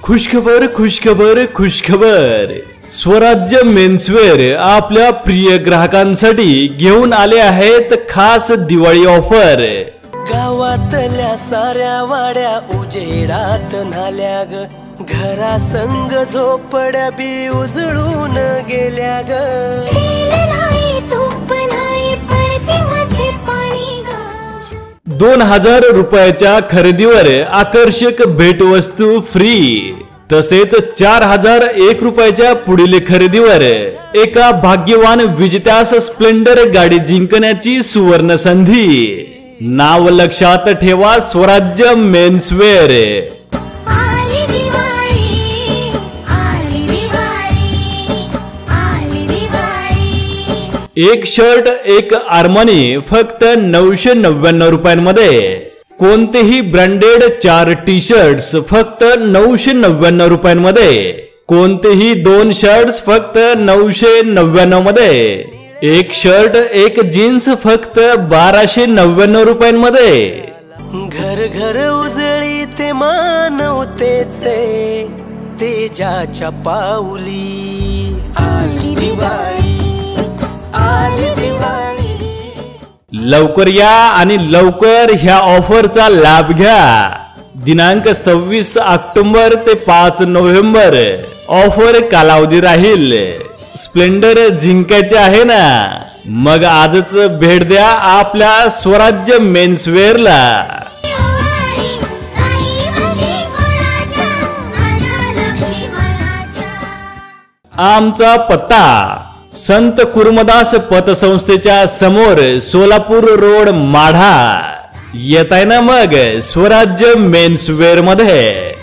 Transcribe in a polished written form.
खुशखबर खुशखबर खुशखबर। स्वराज्य मेन्सवेअर आपल्या प्रिय ग्राहकांसाठी घेऊन आले आहेत खास दिवाळी ऑफर। गावातल्या साऱ्या वाड्या उजेडात नाल्या ग, घरा संग झोपड्या बी उजळून गेल्या ग। 2000 रुपयाच्या खरेदीवर आकर्षक भेटवस्तू फ्री, तसेच 4001 रुपयाच्या पुढील खरेदीवर एका भाग्यवान विजेत्यास स्प्लेंडर गाडी जिंकण्याची सुवर्ण संधी। नाव लक्षात ठेवा, स्वराज्य मेन्सवेअर। एक शर्ट एक आर्मानी फक्त 999 रुपयांमध्ये। कोणतेही ब्रँडेड 4 टी शर्ट्स फक्त 999 रुपयांमध्ये। कोणतेही 2 शर्ट्स फक्त 999 मध्ये। एक शर्ट एक जीन्स फक्त 1299 रुपयांमध्ये। घर घर उजळी ते मानवतेचे, तेजाच्या पाऊली आली दिवाळी, आली दिवाळी। लवकर या आणि लवकर ह्या ऑफरचा लाभ घ्या। दिनांक 26 ऑक्टोबर ते 5 नोव्हेंबर ऑफर कालावधी राहील। स्प्लेंडर जिंकायचे आहे ना, मग आजच भेट द्या आपल्या स्वराज्य मेन्सवेअरला। आमचा पत्ता संत कुर्मदास पतसंस्थेच्या समोर, सोलापूर रोड, माढा। येताय ना मग स्वराज्य मेन्सवेअर मध्ये।